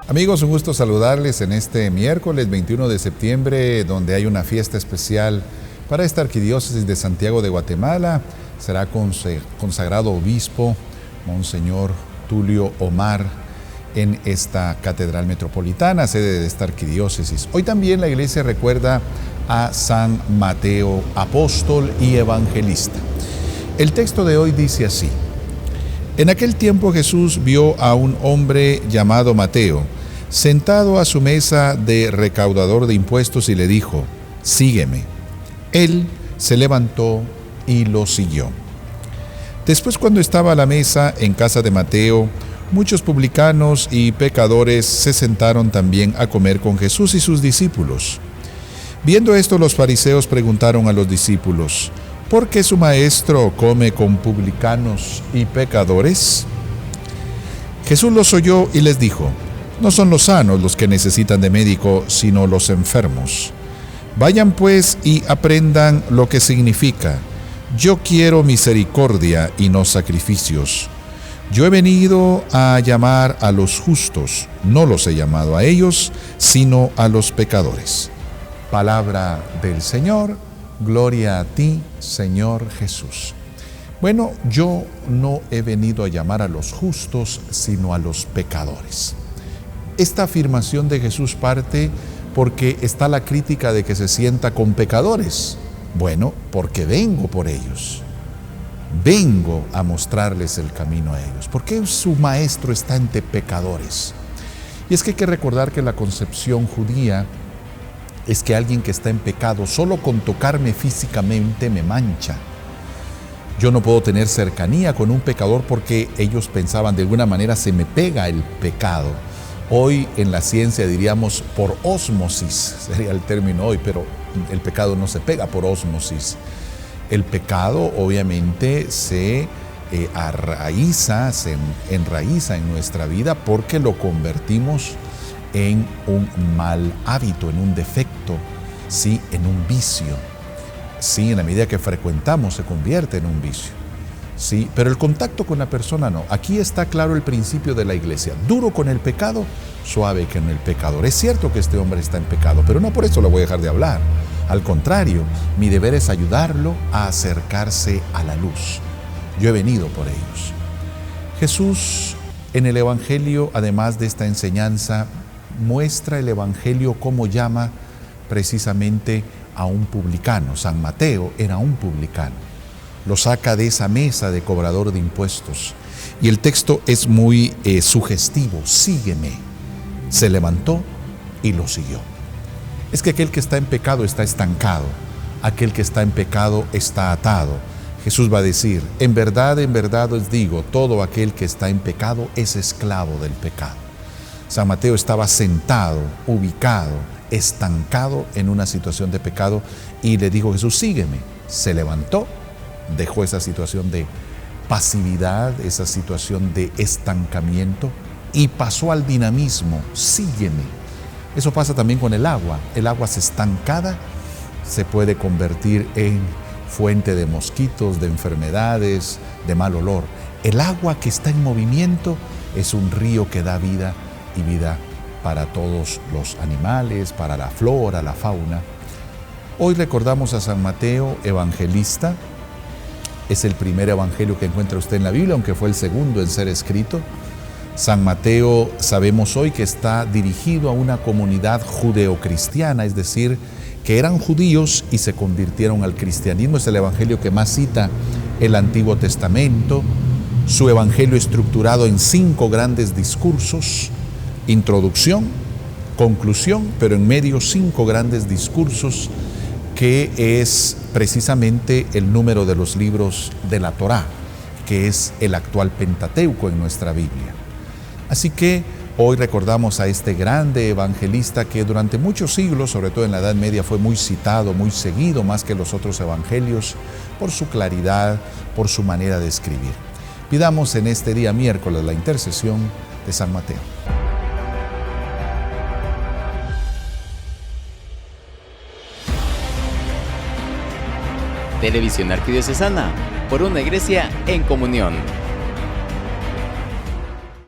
Amigos, un gusto saludarles en este miércoles 21 de septiembre, donde hay una fiesta especial para esta arquidiócesis de Santiago de Guatemala. Será consagrado obispo Monseñor Tulio Omar en esta catedral metropolitana, sede de esta arquidiócesis. Hoy también la iglesia recuerda a San Mateo, apóstol y evangelista. El texto de hoy dice así: En aquel tiempo Jesús vio a un hombre llamado Mateo, sentado a su mesa de recaudador de impuestos y le dijo: sígueme. Él se levantó y lo siguió. Después, cuando estaba a la mesa en casa de Mateo, muchos publicanos y pecadores se sentaron también a comer con Jesús y sus discípulos. Viendo esto, los fariseos preguntaron a los discípulos: ¿por qué su maestro come con publicanos y pecadores? Jesús los oyó y les dijo: no son los sanos los que necesitan de médico, sino los enfermos. Vayan pues y aprendan lo que significa: yo quiero misericordia y no sacrificios. Yo he venido a llamar a los justos, no los he llamado a ellos, sino a los pecadores. Palabra del Señor. Gloria a ti, Señor Jesús. Bueno, yo no he venido a llamar a los justos, sino a los pecadores. Esta afirmación de Jesús parte porque está la crítica de que se sienta con pecadores. Bueno, porque vengo por ellos. Vengo a mostrarles el camino a ellos. ¿Por qué su maestro está entre pecadores? Y es que hay que recordar que la concepción judía es que alguien que está en pecado, solo con tocarme físicamente me mancha. Yo no puedo tener cercanía con un pecador porque ellos pensaban, de alguna manera se me pega el pecado. Hoy en la ciencia diríamos por ósmosis, sería el término hoy, pero el pecado no se pega por ósmosis. El pecado obviamente se enraiza en nuestra vida porque lo convertimos en un mal hábito, en un defecto, sí, en un vicio. Sí, en la medida que frecuentamos se convierte en un vicio. Sí, pero el contacto con la persona no. Aquí está claro el principio de la iglesia: duro con el pecado, suave con el pecador. Es cierto que este hombre está en pecado, pero no por eso lo voy a dejar de hablar. Al contrario, mi deber es ayudarlo a acercarse a la luz. Yo he venido por ellos. Jesús, en el Evangelio, además de esta enseñanza, muestra el Evangelio cómo llama precisamente a un publicano. San Mateo era un publicano. Lo saca de esa mesa de cobrador de impuestos. Y el texto es muy sugestivo: sígueme. Se levantó y lo siguió. Es que aquel que está en pecado está estancado. Aquel que está en pecado está atado. Jesús va a decir: en verdad os digo, todo aquel que está en pecado es esclavo del pecado. San Mateo estaba sentado, ubicado, estancado en una situación de pecado y le dijo Jesús: sígueme. Se levantó, dejó esa situación de pasividad, esa situación de estancamiento y pasó al dinamismo: sígueme. Eso pasa también con el agua. El agua estancada se puede convertir en fuente de mosquitos, de enfermedades, de mal olor. El agua que está en movimiento es un río que da vida y vida para todos los animales, para la flora, la fauna. Hoy recordamos a San Mateo, evangelista. Es el primer evangelio que encuentra usted en la Biblia, aunque fue el segundo en ser escrito. San Mateo, sabemos hoy que está dirigido a una comunidad judeocristiana, es decir, que eran judíos y se convirtieron al cristianismo. Es el evangelio que más cita el Antiguo Testamento. Su evangelio estructurado en 5 grandes discursos: introducción, conclusión, pero en medio 5 grandes discursos, que es precisamente el número de los libros de la Torá, que es el actual Pentateuco en nuestra Biblia. Así que hoy recordamos a este grande evangelista que durante muchos siglos, sobre todo en la Edad Media, fue muy citado, muy seguido, más que los otros evangelios, por su claridad, por su manera de escribir. Pidamos en este día miércoles la intercesión de San Mateo. Televisión Arquidiocesana, por una iglesia en comunión.